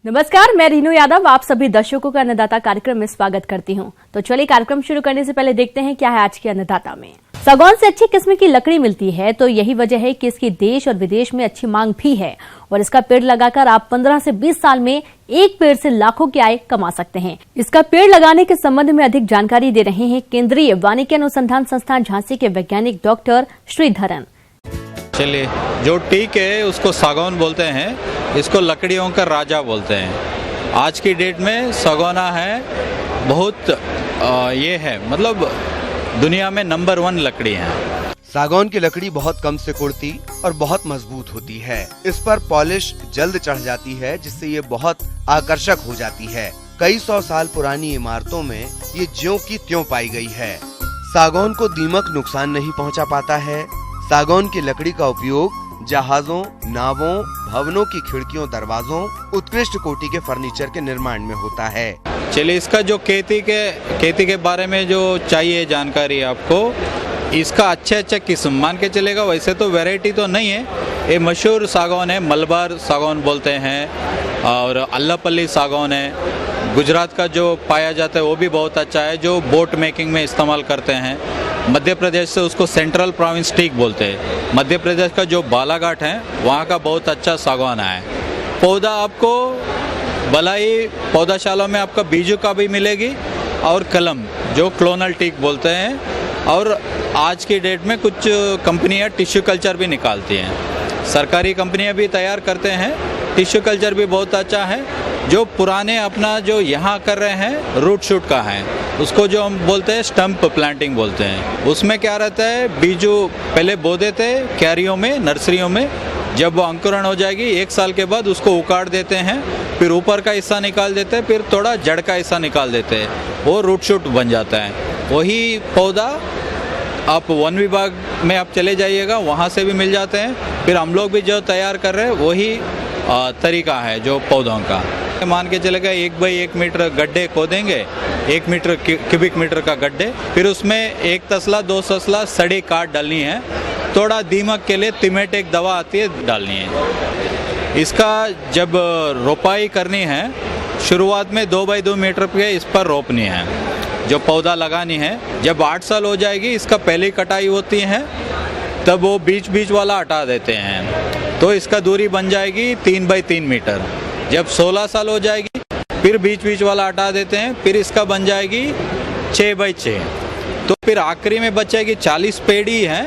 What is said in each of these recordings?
नमस्कार, मैं रीनू यादव आप सभी दर्शकों का अन्नदाता कार्यक्रम में स्वागत करती हूं। तो चलिए कार्यक्रम शुरू करने से पहले देखते हैं क्या है आज के अन्नदाता में। सागौन से अच्छी किस्म की लकड़ी मिलती है तो यही वजह है कि इसकी देश और विदेश में अच्छी मांग भी है और इसका पेड़ लगाकर आप 15 से 20 साल में एक पेड़ से लाखों की आय कमा सकते हैं। इसका पेड़ लगाने के संबंध में अधिक जानकारी दे रहे हैं केंद्रीय वानिकी अनुसंधान संस्थान झांसी के वैज्ञानिक डॉक्टर श्रीधरन। चलिए, जो टीक है उसको सागौन बोलते हैं, इसको लकड़ियों का राजा बोलते हैं। आज की डेट में सागौना है बहुत ये है, मतलब दुनिया में नंबर 1 लकड़ी है। सागौन की लकड़ी बहुत कम सिकुड़ती और बहुत मजबूत होती है। इस पर पॉलिश जल्द चढ़ जाती है जिससे ये बहुत आकर्षक हो जाती है। कई 100 साल पुरानी इमारतों में ये ज्यों की त्यों पाई गई है। सागौन को दीमक नुकसान नहीं पहुंचा पाता है। सागौन की लकड़ी का उपयोग जहाजों, नावों, भवनों की खिड़कियों, दरवाजों, उत्कृष्ट कोटि के फर्नीचर के निर्माण में होता है। चलिए, इसका जो खेती के बारे में जो चाहिए जानकारी आपको, इसका अच्छा किस्म मान के चलेगा। वैसे तो वैरायटी तो नहीं है, ये मशहूर सागौन है, मलबार सागौन बोलते हैं और अल्लापल्ली सागौन है। गुजरात का जो पाया जाता है वो भी बहुत अच्छा है, जो बोट मेकिंग में इस्तेमाल करते हैं। मध्य प्रदेश से उसको सेंट्रल प्रोविंस टीक बोलते हैं। मध्य प्रदेश का जो बालाघाट है वहाँ का बहुत अच्छा सागौन है। पौधा आपको बलाई पौधाशाला में आपका बीजू का भी मिलेगी और कलम जो क्लोनल टीक बोलते हैं। और आज की डेट में कुछ कंपनियां टिश्यू कल्चर भी निकालती हैं, सरकारी कंपनियां भी तैयार करते हैं। टिश्यू कल्चर भी बहुत अच्छा है। जो पुराने अपना जो यहाँ कर रहे हैं रूट शूट का है, उसको जो हम बोलते हैं स्टम्प प्लांटिंग बोलते हैं। उसमें क्या रहता है, बीजू पहले बो देते हैं क्यारियों में, नर्सरियों में। जब वो अंकुरण हो जाएगी 1 साल के बाद उसको उखाड़ देते हैं, फिर ऊपर का हिस्सा निकाल देते हैं, फिर थोड़ा जड़ का हिस्सा निकाल देते हैं, वो रूट शूट बन जाता है। वही पौधा आप वन विभाग में आप चले जाइएगा, वहाँ से भी मिल जाते हैं। फिर हम लोग भी जो तैयार कर रहे हैं वही तरीका है जो पौधों का। मान के चलेगा 1 बाई 1 मीटर गड्ढे खोदेंगे, 1 मीटर क्यूबिक मीटर का गड्ढे, फिर उसमें 1 तसला 2 तसला सड़ी काट डालनी है। थोड़ा दीमक के लिए तिमेट एक दवा आती है डालनी है। इसका जब रोपाई करनी है, शुरुआत में 2 बाई 2 मीटर पे इस पर रोपनी है, जो पौधा लगानी है। जब 8 साल हो जाएगी, इसका पहली कटाई होती है, तब वो बीच वाला हटा देते हैं, तो इसका दूरी बन जाएगी 3 बाई 3 मीटर। जब 16 साल हो जाएगी, फिर बीच वाला हटा देते हैं, फिर इसका बन जाएगी 6 बाई 6। तो फिर आखिरी में बचेगी 40 पेड़ी है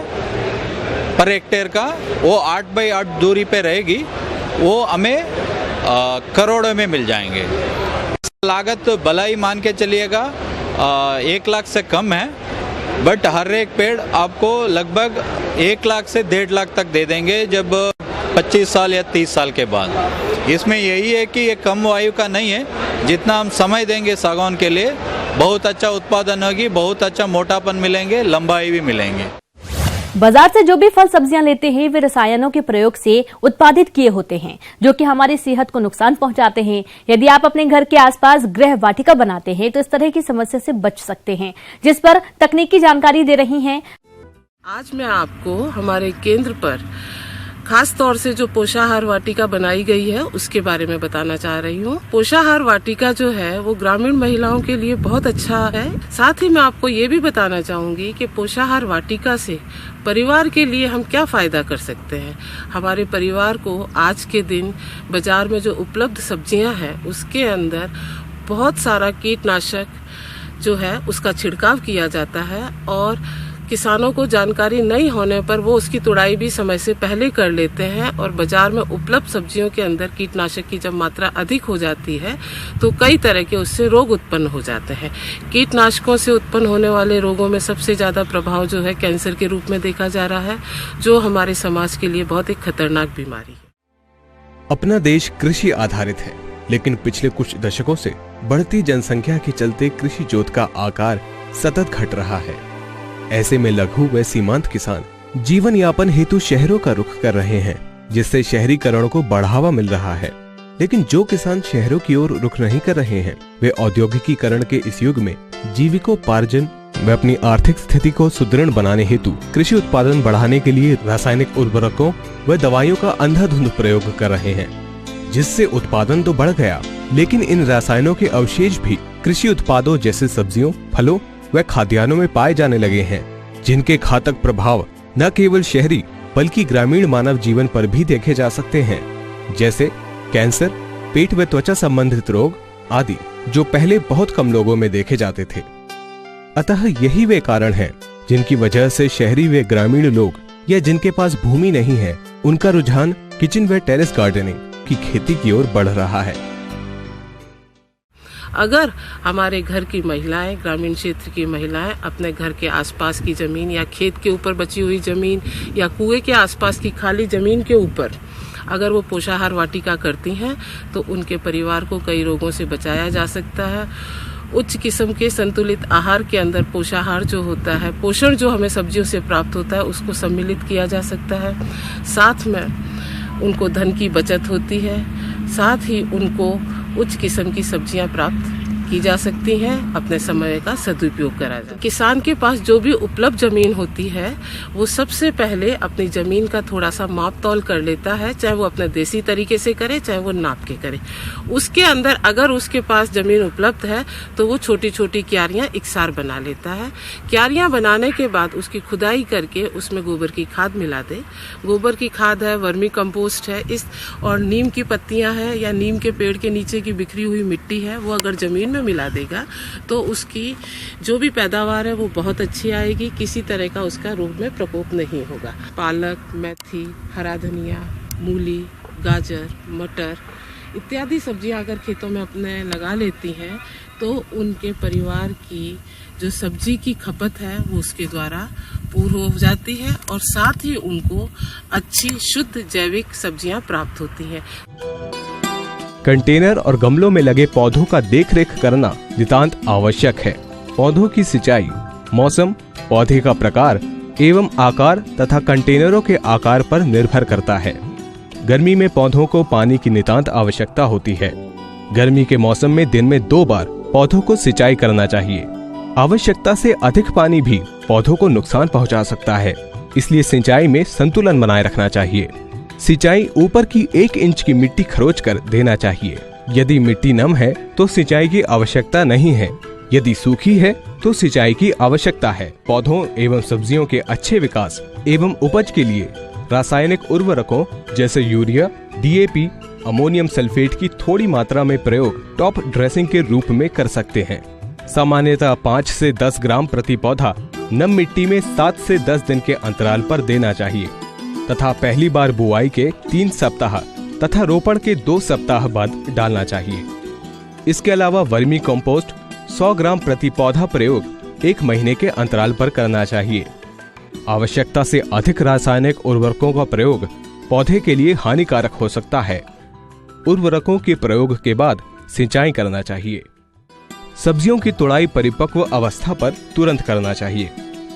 पर हेक्टेयर का, वो 8 बाई 8 दूरी पे रहेगी। वो हमें करोड़ों में मिल जाएंगे। लागत भलाई मान के चलिएगा 1 लाख से कम है, बट हर एक पेड़ आपको लगभग 1 लाख से 1.5 लाख तक दे देंगे जब 25 साल या 30 साल के बाद। इसमें यही है कि ये कम वायु का नहीं है। जितना हम समय देंगे सागौन के लिए, बहुत अच्छा उत्पादन होगी, बहुत अच्छा मोटापन मिलेंगे, लंबाई भी मिलेंगे। बाजार से जो भी फल सब्जियां लेते हैं वे रसायनों के प्रयोग से उत्पादित किए होते हैं, जो कि हमारी सेहत को नुकसान पहुंचाते हैं। यदि आप अपने घर के आसपास गृह वाटिका बनाते हैं तो इस तरह की समस्या से बच सकते हैं, जिस पर तकनीकी जानकारी दे रही हैं। आज मैं आपको हमारे केंद्र पर खास तौर से जो पोषाहार वाटिका बनाई गई है उसके बारे में बताना चाह रही हूँ। पोषाहार वाटिका जो है वो ग्रामीण महिलाओं के लिए बहुत अच्छा है। साथ ही मैं आपको ये भी बताना चाहूंगी कि पोषाहार वाटिका से परिवार के लिए हम क्या फायदा कर सकते हैं। हमारे परिवार को आज के दिन बाजार में जो उपलब्ध सब्जियां हैं उसके अंदर बहुत सारा कीटनाशक जो है उसका छिड़काव किया जाता है और किसानों को जानकारी नहीं होने पर वो उसकी तुड़ाई भी समय से पहले कर लेते हैं और बाजार में उपलब्ध सब्जियों के अंदर कीटनाशक की जब मात्रा अधिक हो जाती है तो कई तरह के उससे रोग उत्पन्न हो जाते हैं। कीटनाशकों से उत्पन्न होने वाले रोगों में सबसे ज्यादा प्रभाव जो है कैंसर के रूप में देखा जा रहा है, जो हमारे समाज के लिए बहुत एक खतरनाक बीमारी है। अपना देश कृषि आधारित है, लेकिन पिछले कुछ दशकों से बढ़ती जनसंख्या के चलते कृषि जोत का आकार सतत घट रहा है। ऐसे में लघु व सीमांत किसान जीवन यापन हेतु शहरों का रुख कर रहे हैं, जिससे शहरीकरण को बढ़ावा मिल रहा है। लेकिन जो किसान शहरों की ओर रुख नहीं कर रहे हैं, वे औद्योगिकीकरण के इस युग में जीविकोपार्जन व अपनी आर्थिक स्थिति को सुदृढ़ बनाने हेतु कृषि उत्पादन बढ़ाने के लिए रासायनिक उर्वरकों व दवाइयों का अंधाधुंध प्रयोग कर रहे हैं, जिससे उत्पादन तो बढ़ गया, लेकिन इन रसायनों के अवशेष भी कृषि उत्पादों जैसे सब्जियों, फलों व खाद्यान्नों में पाए जाने लगे हैं, जिनके घातक प्रभाव न केवल शहरी बल्कि ग्रामीण मानव जीवन पर भी देखे जा सकते हैं, जैसे कैंसर, पेट व त्वचा संबंधित रोग आदि, जो पहले बहुत कम लोगों में देखे जाते थे। अतः यही वे कारण हैं जिनकी वजह से शहरी व ग्रामीण लोग या जिनके पास भूमि नहीं है, उनका रुझान किचन व टेरेस गार्डनिंग की खेती की ओर बढ़ रहा है। अगर हमारे घर की महिलाएं, ग्रामीण क्षेत्र की महिलाएं अपने घर के आसपास की जमीन या खेत के ऊपर बची हुई जमीन या कुएं के आसपास की खाली जमीन के ऊपर अगर वो पोषाहार वाटिका करती हैं तो उनके परिवार को कई रोगों से बचाया जा सकता है। उच्च किस्म के संतुलित आहार के अंदर पोषाहार जो होता है, पोषण जो हमें सब्जियों से प्राप्त होता है, उसको सम्मिलित किया जा सकता है। साथ में उनको धन की बचत होती है, साथ ही उनको उच्च किस्म की सब्जियां प्राप्त की जा सकती हैं, अपने समय का सदुपयोग करा जाए। किसान के पास जो भी उपलब्ध जमीन होती है वो सबसे पहले अपनी जमीन का थोड़ा सा माप तौल कर लेता है, चाहे वो अपने देसी तरीके से करे चाहे वो नाप के करे। उसके अंदर अगर उसके पास जमीन उपलब्ध है तो वो छोटी छोटी क्यारियां इकसार बना लेता है। क्यारियां बनाने के बाद उसकी खुदाई करके उसमें गोबर की खाद मिला दे। गोबर की खाद है, वर्मी कंपोस्ट है, इस और नीम की पत्तियां हैं या नीम के पेड़ के नीचे की बिखरी हुई मिट्टी है, वो अगर जमीन में मिला देगा तो उसकी जो भी पैदावार है वो बहुत अच्छी आएगी, किसी तरह का उसका रोग में प्रकोप नहीं होगा। पालक, मेथी, हरा धनिया, मूली, गाजर, मटर इत्यादि सब्जियां अगर खेतों में अपने लगा लेती हैं तो उनके परिवार की जो सब्जी की खपत है वो उसके द्वारा पूर्ण हो जाती है और साथ ही उनको अच्छी शुद्ध जैविक सब्जियां प्राप्त होती हैं। कंटेनर और गमलों में लगे पौधों का देखरेख करना नितांत आवश्यक है। पौधों की सिंचाई मौसम, पौधे का प्रकार एवं आकार तथा कंटेनरों के आकार पर निर्भर करता है। गर्मी में पौधों को पानी की नितांत आवश्यकता होती है। गर्मी के मौसम में दिन में 2 बार पौधों को सिंचाई करना चाहिए। आवश्यकता से अधिक पानी भी पौधों को नुकसान पहुंचा सकता है, इसलिए सिंचाई में संतुलन बनाए रखना चाहिए। सिंचाई ऊपर की 1 इंच की मिट्टी खरोच कर देना चाहिए। यदि मिट्टी नम है तो सिंचाई की आवश्यकता नहीं है, यदि सूखी है तो सिंचाई की आवश्यकता है। पौधों एवं सब्जियों के अच्छे विकास एवं उपज के लिए रासायनिक उर्वरकों जैसे यूरिया, DAP, अमोनियम सल्फेट की थोड़ी मात्रा में प्रयोग टॉप ड्रेसिंग के रूप में कर सकते हैं। सामान्यतः 5 से 10 ग्राम प्रति पौधा नम मिट्टी में 7 से 10 दिन के अंतराल पर देना चाहिए तथा पहली बार बुआई के 3 सप्ताह तथा रोपण के 2 सप्ताह बाद डालना चाहिए। इसके अलावा वर्मी कंपोस्ट 100 ग्राम प्रति पौधा प्रयोग 1 महीने के अंतराल पर करना चाहिए। आवश्यकता से अधिक रासायनिक उर्वरकों का प्रयोग पौधे के लिए हानिकारक हो सकता है। उर्वरकों के प्रयोग के बाद सिंचाई करना चाहिए। सब्जियों की तुड़ाई परिपक्व अवस्था पर तुरंत करना चाहिए,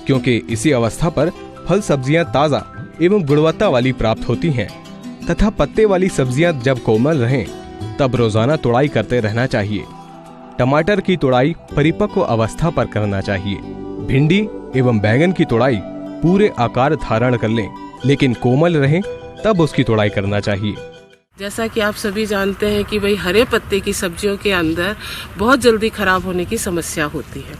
क्योंकि इसी अवस्था पर फल सब्जियां ताजा एवं गुणवत्ता वाली प्राप्त होती हैं तथा पत्ते वाली सब्जियां जब कोमल रहें तब रोजाना तुड़ाई करते रहना चाहिए। टमाटर की तुड़ाई परिपक्व अवस्था पर करना चाहिए। भिंडी एवं बैंगन की तुड़ाई पूरे आकार धारण कर लें, लेकिन कोमल रहें तब उसकी तुड़ाई करना चाहिए। जैसा कि आप सभी जानते हैं कि भाई हरे पत्ते की सब्जियों के अंदर बहुत जल्दी खराब होने की समस्या होती है।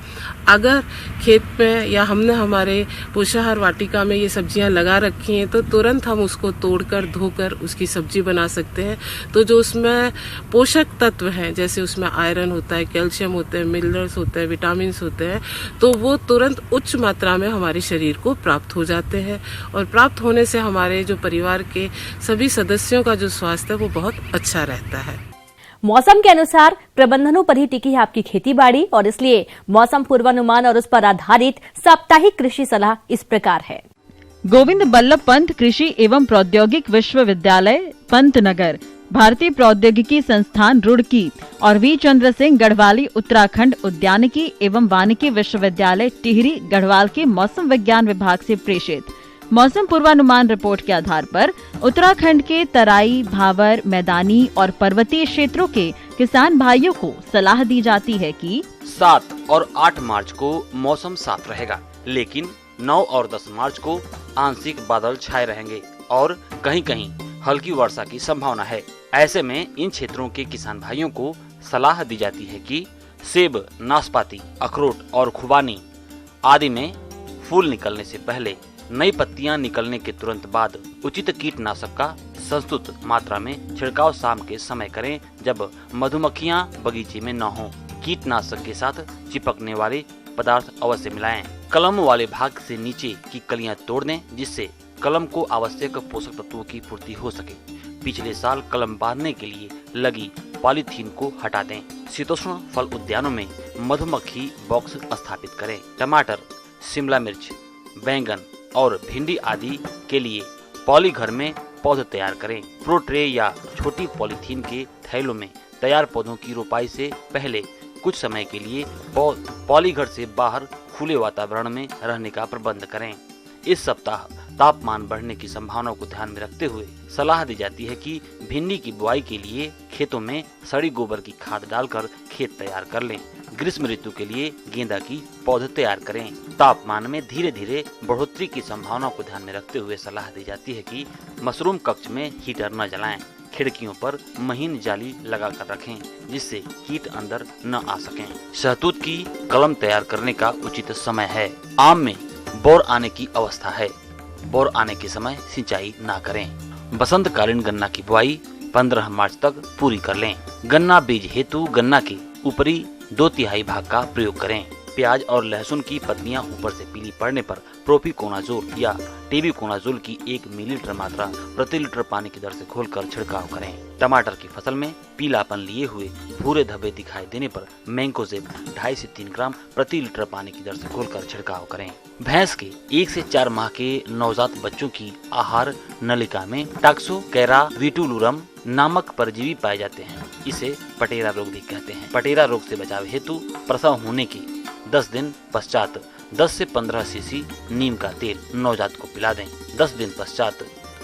अगर खेत में या हमने हमारे पोषाहार वाटिका में ये सब्जियां लगा रखी हैं तो तुरंत हम उसको तोड़कर धोकर उसकी सब्जी बना सकते हैं। तो जो उसमें पोषक तत्व हैं, जैसे उसमें आयरन होता है, कैल्शियम होते हैं, मिनरल्स होते हैं, विटामिन होते हैं, तो वो तुरंत उच्च मात्रा में हमारे शरीर को प्राप्त हो जाते हैं और प्राप्त होने से हमारे जो परिवार के सभी सदस्यों का जो स्वास्थ्य है वो बहुत अच्छा रहता है। मौसम के अनुसार प्रबंधनों पर ही टिकी है आपकी खेती बाड़ी और इसलिए मौसम पूर्वानुमान और उस पर आधारित साप्ताहिक कृषि सलाह इस प्रकार है। गोविंद बल्लभ पंत कृषि एवं प्रौद्योगिक विश्वविद्यालय पंतनगर, भारतीय प्रौद्योगिकी संस्थान रुड़की और वी चंद्र सिंह गढ़वाली उत्तराखंड उद्यानिकी एवं वानिकी विश्वविद्यालय टिहरी गढ़वाल के मौसम विज्ञान विभाग से प्रेषित मौसम पूर्वानुमान रिपोर्ट के आधार पर उत्तराखंड के तराई, भावर, मैदानी और पर्वतीय क्षेत्रों के किसान भाइयों को सलाह दी जाती है कि 7 और 8 मार्च को मौसम साफ रहेगा, लेकिन 9 और 10 मार्च को आंशिक बादल छाए रहेंगे और कहीं-कहीं हल्की वर्षा की संभावना है। ऐसे में इन क्षेत्रों के किसान भाइयों को सलाह दी जाती है कि सेब, नाशपाती, अखरोट और खुबानी आदि में फूल निकलने से पहले, नई पत्तियां निकलने के तुरंत बाद उचित कीटनाशक का संस्तुत मात्रा में छिड़काव शाम के समय करें, जब मधुमक्खियां बगीचे में न हों। कीटनाशक के साथ चिपकने वाले पदार्थ अवश्य मिलाएं। कलम वाले भाग से नीचे की कलियां तोड़ दें, जिससे कलम को आवश्यक पोषक तत्वों की पूर्ति हो सके। पिछले साल कलम बांधने के लिए लगी पॉलीथीन को हटा दें। शीतोष्ण फल उद्यानों में मधुमक्खी बॉक्स स्थापित करें। टमाटर, शिमला मिर्च, बैंगन और भिंडी आदि के लिए पॉली घर में पौधे तैयार करें। प्रो ट्रे या छोटी पॉलीथीन के थैलों में तैयार पौधों की रोपाई से पहले कुछ समय के लिए पॉलीघर से बाहर खुले वातावरण में रहने का प्रबंध करें। इस सप्ताह तापमान बढ़ने की संभावना को ध्यान में रखते हुए सलाह दी जाती है कि भिंडी की बुआई के लिए खेतों में सड़ी गोबर की खाद डालकर खेत तैयार कर लें। ग्रीष्म ऋतु के लिए गेंदा की पौधे तैयार करें। तापमान में धीरे धीरे बढ़ोतरी की संभावना को ध्यान में रखते हुए सलाह दी जाती है कि मशरूम कक्ष में हीटर न जलाएं। खिड़कियों पर महीन जाली लगाकर रखें, जिससे कीट अंदर न आ सकें। शहतूत की कलम तैयार करने का उचित समय है। आम में बोर आने की अवस्था है। बोर आने के समय सिंचाई ना करें। बसंतकालीन गन्ना की बुआई 15 मार्च तक पूरी कर लें। गन्ना बीज हेतु गन्ना के ऊपरी 2/3 भाग का प्रयोग करें। प्याज और लहसुन की पत्तियां ऊपर से पीली पड़ने पर प्रोपिकोनाजोल या टेबिकोनाजोल की 1 मिलीलीटर मात्रा प्रति लीटर पानी की दर से घोलकर छिड़काव करें। टमाटर की फसल में पीलापन लिए हुए भूरे धब्बे दिखाई देने पर मैंकोजेब 2.5 से 3 ग्राम प्रति लीटर पानी की दर से घोलकर छिड़काव करें। भैंस के 1 से 4 माह के नवजात बच्चों की आहार नलिका में टॉक्सोकेरा विटुलुरम नामक परजीवी पाए जाते हैं। इसे पटेरा रोग भी कहते हैं। पटेरा रोग से बचाव हेतु प्रसव होने के 10 दिन पश्चात 10 से 15 सीसी नीम का तेल नवजात को पिला दें। 10 दिन पश्चात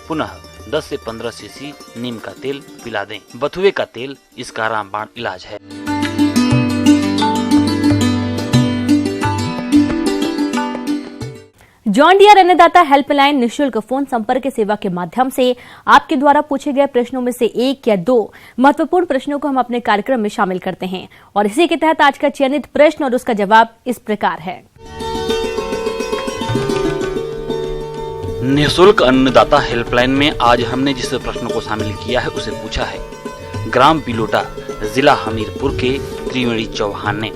पुनः 10 से 15 सीसी नीम का तेल पिला दें। बथुए का तेल इसका रामबाण इलाज है। जॉन डियर अन्नदाता हेल्पलाइन निःशुल्क फोन संपर्क सेवा के माध्यम से आपके द्वारा पूछे गए प्रश्नों में से 1 या 2 महत्वपूर्ण प्रश्नों को हम अपने कार्यक्रम में शामिल करते हैं और इसी के तहत आज का चयनित प्रश्न और उसका जवाब इस प्रकार है। निःशुल्क अन्नदाता हेल्पलाइन में आज हमने जिस प्रश्न को शामिल किया है उसे पूछा है ग्राम बिलोटा, जिला हमीरपुर के त्रिवेणी चौहान ने।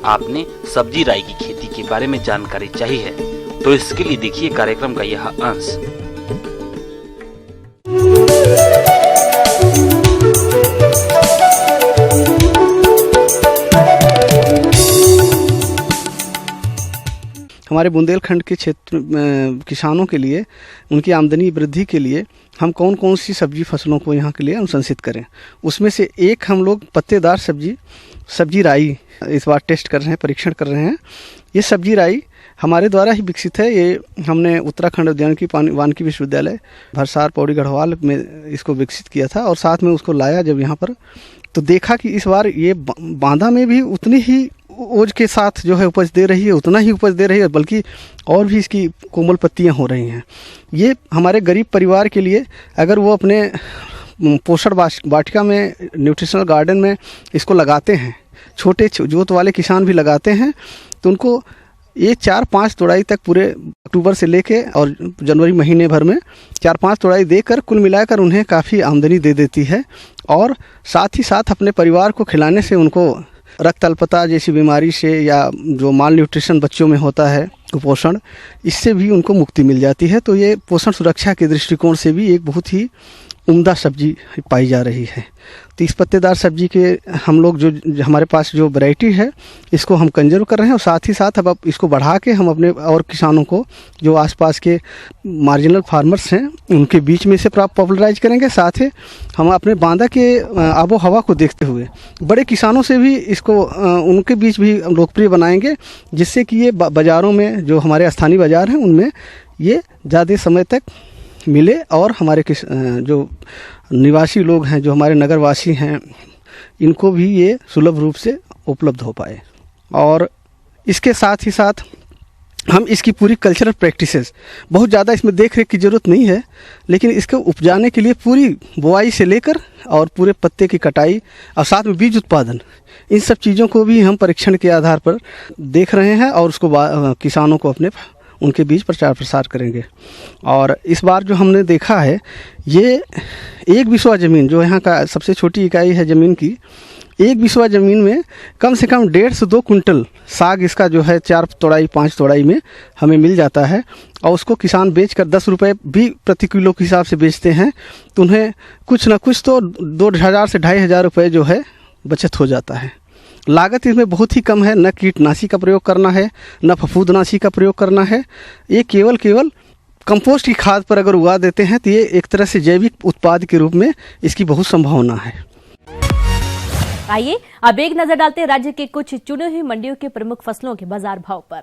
आपने सब्जी राई की खेती के बारे में जानकारी चाहिए है, तो इसके लिए देखिए कार्यक्रम का यह अंश। हमारे बुंदेलखंड के क्षेत्र किसानों के लिए उनकी आमदनी वृद्धि के लिए हम कौन कौन सी सब्जी फसलों को यहाँ के लिए अनुशंसित करें। उसमें से एक हम लोग पत्तेदार सब्जी राई इस बार टेस्ट कर रहे हैं, परीक्षण कर रहे हैं। ये सब्जी राई हमारे द्वारा ही विकसित है। ये हमने उत्तराखंड उद्यानिकी वानिकी विश्वविद्यालय भरसार पौड़ी गढ़वाल में इसको विकसित किया था और साथ में उसको लाया जब यहाँ पर, तो देखा कि इस बार ये बांदा में भी उतनी ही ओज के साथ जो है उपज दे रही है, उतना ही उपज दे रही है, बल्कि और भी इसकी कोमल पत्तियां हो रही हैं। ये हमारे गरीब परिवार के लिए अगर वो अपने पोषण वाटिका में, न्यूट्रिशनल गार्डन में इसको लगाते हैं, छोटे जोत वाले किसान भी लगाते हैं, तो उनको ये 4-5 तोड़ाई तक पूरे अक्टूबर से लेके और जनवरी महीने भर में 4-5 तोड़ाई देकर कुल मिलाकर उन्हें काफ़ी आमदनी दे देती है। और साथ ही साथ अपने परिवार को खिलाने से उनको रक्त अल्पता जैसी बीमारी से या जो माल न्यूट्रिशन बच्चों में होता है कुपोषण, इससे भी उनको मुक्ति मिल जाती है। तो ये पोषण सुरक्षा के दृष्टिकोण से भी एक बहुत ही उम्दा सब्जी पाई जा रही है। तो इस पत्तेदार सब्जी के हम लोग जो हमारे पास जो वैरायटी है इसको हम कंजर्व कर रहे हैं और साथ ही साथ अब इसको बढ़ा के हम अपने और किसानों को जो आसपास के मार्जिनल फार्मर्स हैं उनके बीच में से पॉपुलराइज करेंगे। साथ ही हम अपने बांदा के आबो हवा को देखते हुए बड़े किसानों से भी इसको उनके बीच भी लोकप्रिय बनाएंगे, जिससे कि ये बाज़ारों में जो हमारे स्थानीय बाज़ार हैं उनमें ये ज़्यादा समय तक मिले और हमारे जो निवासी लोग हैं, जो हमारे नगरवासी हैं, इनको भी ये सुलभ रूप से उपलब्ध हो पाए। और इसके साथ ही साथ हम इसकी पूरी कल्चरल प्रैक्टिसेस, बहुत ज़्यादा इसमें देख रेख की ज़रूरत नहीं है, लेकिन इसको उपजाने के लिए पूरी बुआई से लेकर और पूरे पत्ते की कटाई और साथ में बीज उत्पादन, इन सब चीज़ों को भी हम परीक्षण के आधार पर देख रहे हैं और उसको किसानों को उनके बीच प्रचार प्रसार करेंगे। और इस बार जो हमने देखा है, ये 1 बिस्वा ज़मीन जो यहाँ का सबसे छोटी इकाई है ज़मीन की, 1 बिस्वा ज़मीन में कम से कम 1.5 से 2 कुंटल साग इसका जो है 4 तोड़ाई 5 तोड़ाई में हमें मिल जाता है। और उसको किसान बेचकर 10 रुपये भी प्रति किलो के हिसाब से बेचते हैं, तो उन्हें कुछ ना कुछ तो 2,000 से 2,500 रुपये जो है बचत हो जाता है। लागत इसमें बहुत ही कम है, न कीटनाशी का प्रयोग करना है, न फफूंदनाशी का प्रयोग करना है। ये केवल कंपोस्ट की खाद पर अगर उगा देते हैं तो ये एक तरह से जैविक उत्पाद के रूप में इसकी बहुत संभावना है। आइए अब एक नजर डालते हैं राज्य के कुछ चुनी हुई मंडियों के प्रमुख फसलों के बाजार भाव पर।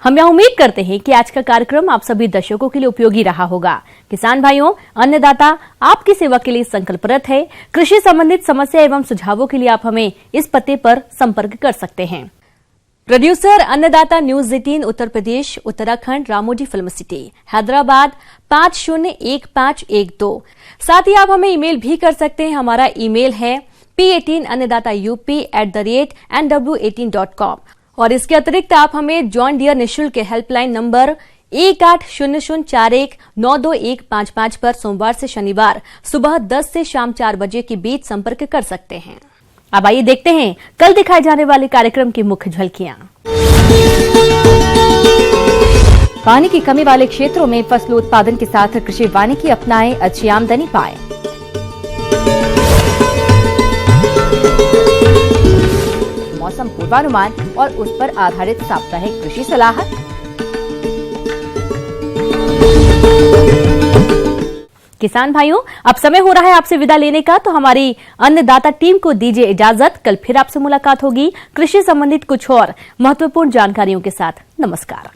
हम यह उम्मीद करते हैं कि आज का कार्यक्रम आप सभी दर्शकों के लिए उपयोगी रहा होगा। किसान भाइयों, अन्नदाता आपकी सेवा के लिए संकल्परत है। कृषि संबंधित समस्या एवं सुझावों के लिए आप हमें इस पते पर संपर्क कर सकते हैं। प्रोड्यूसर अन्नदाता news 18 Uttar Pradesh Uttarakhand Ramoji film city Hyderabad 501512। साथ ही आप हमें ईमेल भी कर सकते हैं। हमारा ईमेल है p18annadata@nw18.com। और इसके अतिरिक्त आप हमें जॉन डियर निःशुल्क हेल्पलाइन नंबर 180041922155 पर सोमवार से शनिवार सुबह 10 से शाम 4 बजे के बीच संपर्क कर सकते हैं। अब आइए देखते हैं कल दिखाए जाने वाले कार्यक्रम की मुख्य झलकियां। पानी की कमी वाले क्षेत्रों में फसल उत्पादन के साथ कृषि वानिकी अपनाएं, अच्छी आमदनी पाएं। मौसम पूर्वानुमान और उस पर आधारित साप्ताहिक कृषि सलाह। किसान भाइयों, अब समय हो रहा है आपसे विदा लेने का, तो हमारी अन्नदाता टीम को दीजिए इजाजत। कल फिर आपसे मुलाकात होगी कृषि संबंधित कुछ और महत्वपूर्ण जानकारियों के साथ। नमस्कार।